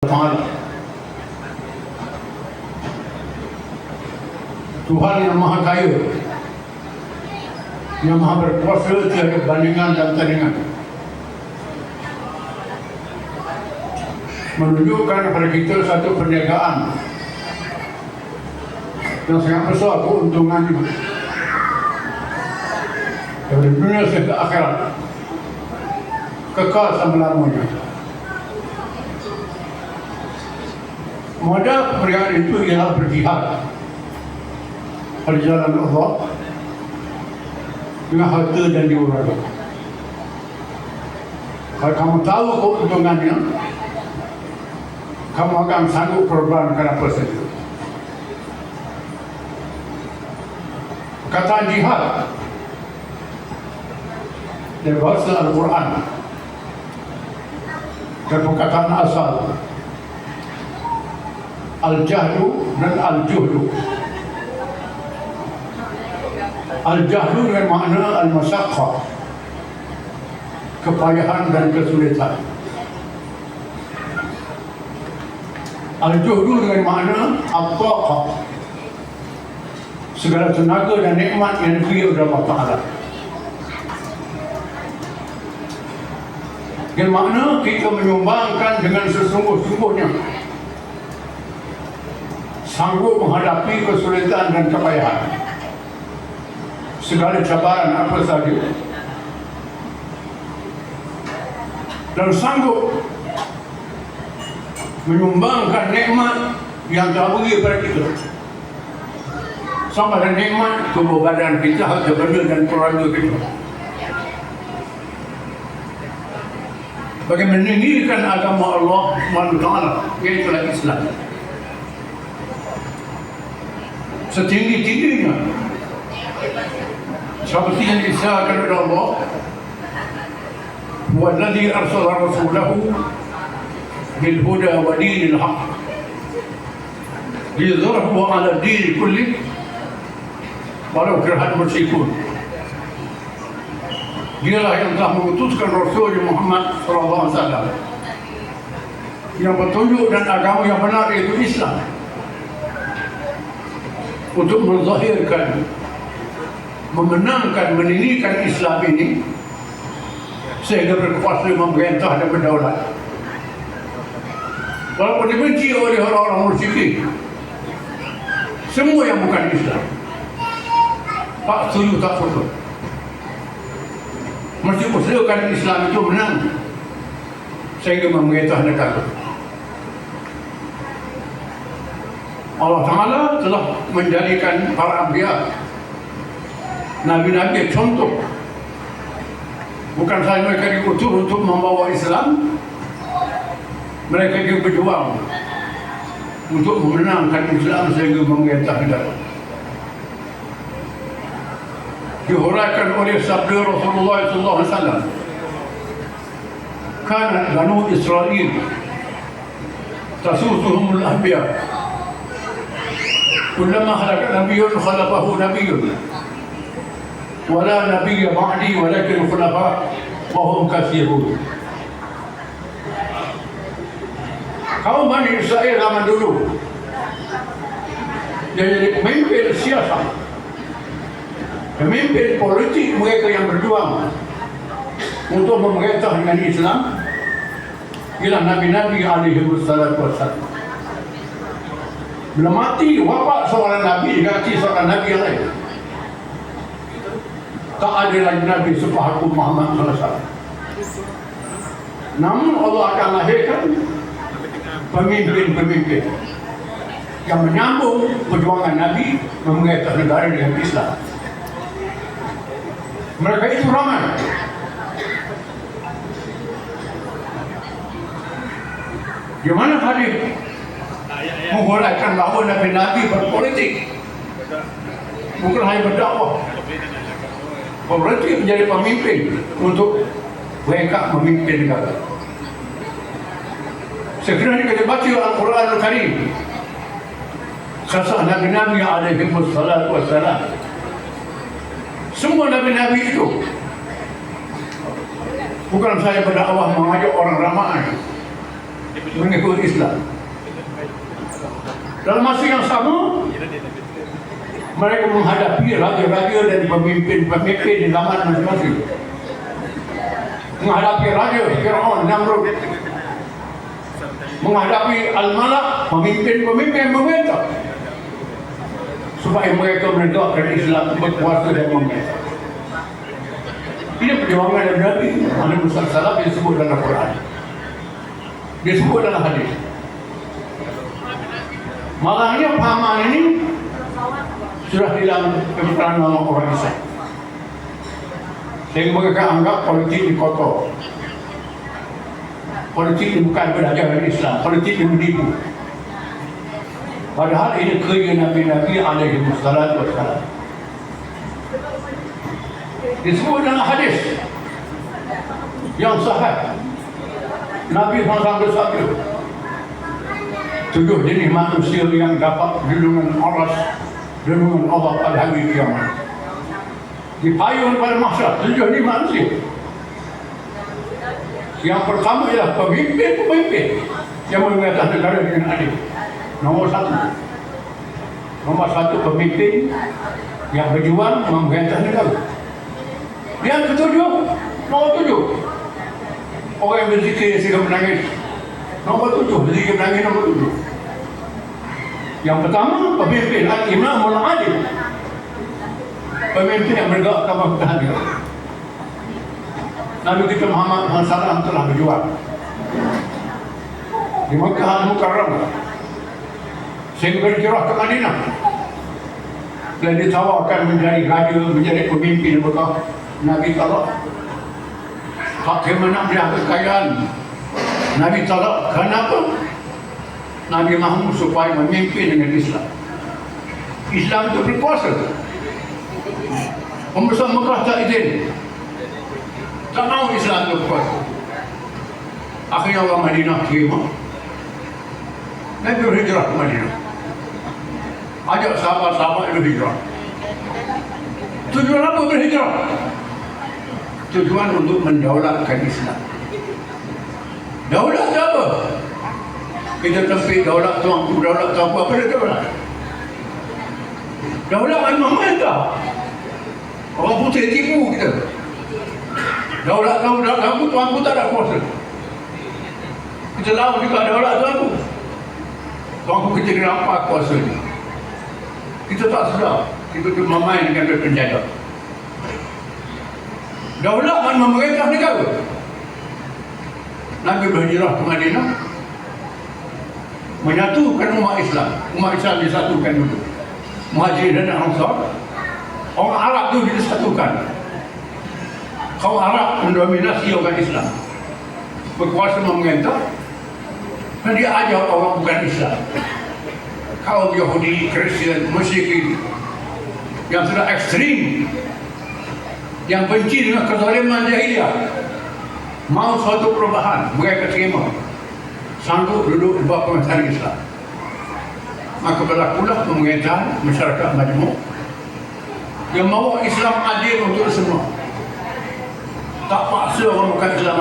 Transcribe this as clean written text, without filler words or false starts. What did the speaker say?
Ta'ala. Tuhan yang Maha Kaya, yang Maha Berkuasa, tiada bandingan dan tandingan, menunjukkan kepada kita satu perniagaan yang sangat besar keuntungannya dari dunia sampai akhirat, kekal selama-lamanya. Modal perniagaan itu ialah berjihad pada jalan Allah dengan harta dan jiwa. Kalau kamu tahu keuntungannya, kamu akan sanggup korbankan apa saja. Kata jihad dari bahasa Al-Quran dan perkataan asal al-jahdu dan al-juhdu. Al-jahdu dengan makna al-masyaqqah, kepayahan dan kesulitan. Al-juhdu dengan makna al-taqah, segala tenaga dan nikmat yang diberi oleh Allah Ta'ala. Dengan makna kita menyumbangkan dengan sesungguh-sungguhnya, sanggup menghadapi kesulitan dan kepayahan, segala cabaran apa saja, dan sanggup menyumbangkan nikmat yang telah beri kepada kita, sama ada nikmat tubuh badan kita, harta benda dan keluarga kita, bagi meninggikan agama Allah SWT, iaitu Islam, setinggi-tingginya, seperti yang disahkan oleh Allah, "Walladzi arsala rasulahu bil huda wa dinil haqq liyudhhirahu 'ala ad-din kullih walau karihal musyrikun." Dialah yang telah mengutuskan Rasul Muhammad SAW yang petunjuk dan agama yang benar, yaitu Islam, untuk menzahirkan, memenangkan, meninggikan Islam ini sehingga berkuasa, memerintah dan berdaulat. Walaupun dibenci oleh orang-orang musyrik, semua yang bukan Islam, Pak setuju tak setuju, mesti usahakan Islam itu menang sehingga memerintah negara. Allah Ta'ala telah menjadikan para anbiya, nabi-nabi contoh. Bukan sahaja mereka diutus untuk membawa Islam, mereka juga berjuang untuk memenangkan Islam sehingga memerintah negara. Dihuraikan oleh sabda Rasulullah SAW, "Kana Banu Israel tasusuhumul anbiya, kullama halaka nabiyyun khalafahu nabiyyun, wala nabiyya ba'di walakin khulafa wa hum katsirun." Kaum Bani Israel zaman dulu, dia jadi pemimpin siasat, pemimpin politik, mereka yang berjuang untuk memerintah dengan Islam ialah Nabi-Nabi alaihi wassalatu wassalam. Bila mati, wafat seorang Nabi, ganti seorang Nabi yang lain. Tak ada lagi Nabi sepahaku Muhammad SAW. Namun Allah akan lahirkan pemimpin-pemimpin yang menyambung perjuangan Nabi memerintah negara dengan Islam. Mereka itu ramai. Di mana hadis menghuraikan bahawa Nabi-Nabi berpolitik, bukan hanya berdakwah. Politik menjadi pemimpin untuk mereka memimpin negara. Sekiranya kita baca Al-Quran Al-Karim, kisah Nabi-Nabi alaihi wassalatu wassalam, semua Nabi-Nabi itu bukan saja berdakwah mengajak orang ramai, mengikut Islam. Dalam masa yang sama, mereka menghadapi raja-raja dan pemimpin-pemimpin di zaman masing-masing. Menghadapi raja Fir'aun, Namrud. Menghadapi Al-Malak, pemimpin-pemimpin memerintah. Supaya mereka menegakkan Islam, berkuasa dan memerintah. Ini perjuangan yang Nabi Muhammad SAW disebut dalam Quran. Disebut dalam hadis. Malangnya pahaman ini sudah dalam pemikiran orang Islam. Sehingga mereka anggap politik ini kotor. Politik ini bukan berajaran Islam. Politik ini menipu. Padahal ini kerja Nabi-Nabi alaihi wassalatu wassalam. Disebut dalam hadis yang sahih. Nabi SAW bersabda, 7 jenis manusia yang dapat dilindungan Allah pada hari kiamat. Dipayung pada mahsyar, 7 jenis manusia. Yang pertama ialah pemimpin-pemimpin yang mengatasi negara dengan adil. Nomor satu pemimpin yang berjuang memerintah negara. Yang ketujuh, nomor 7, orang yang berzikir sehingga menangis. Nomor 7, berzikir menangis nomor 7. Yang pertama, pemimpin al-imamul adil. Pemimpin yang menegakkan pemerintahan dia. Nabi kita Muhammad SAW telah berjuang di Makkah Al-Mukarramah sehingga berhijrah ke Madinah dan ditawarkan menjadi raja, menjadi pemimpin Makkah. Nabi tolak. Bagaimana dia kekayaan? Nabi tolak. Kenapa? Nabi mahu supaya memimpin dengan Islam. Islam itu berkuasa. Pembesar Mekah tak izin. Tak mahu Islam itu berkuasa. Akhirnya orang Madinah terima. Nabi berhijrah ke Madinah. Ajak sahabat-sahabat berhijrah. Tujuan apa berhijrah? Tujuan untuk mendaulatkan Islam. Daulat apa? Kita tempik daulat tuanku, daulat tuanku, apa dia daulat? Daulat memerintah. Orang putih tipu kita. Daulat tuanku, tuanku tak ada kuasa. Kita lawan juga daulat tuanku. Tuanku kita dirampas kuasanya. Kita tak sedar. Kita bermain dengan penjajah. Daulat dan memerintah negara. Nabi berhijrah ke Madinah, menyatukan umat Islam. Umat Islam disatukan dulu. Muhajirin dan Ansar. Orang Arab itu disatukan. Kaum Arab mendominasi orang Islam. Berkuasa memerintah. Dan dia ajak orang bukan Islam. Kaum Yahudi, Kristian, Musyrikin yang sudah ekstrim, yang benci dengan kezaliman jahiliyah, mau suatu perubahan, mereka terima, sanggup duduk di bawah pemerintahan Islam. Maka berlakulah pemerintahan masyarakat majmuk yang mahu Islam adil untuk semua. Tak paksa orang bukan Islam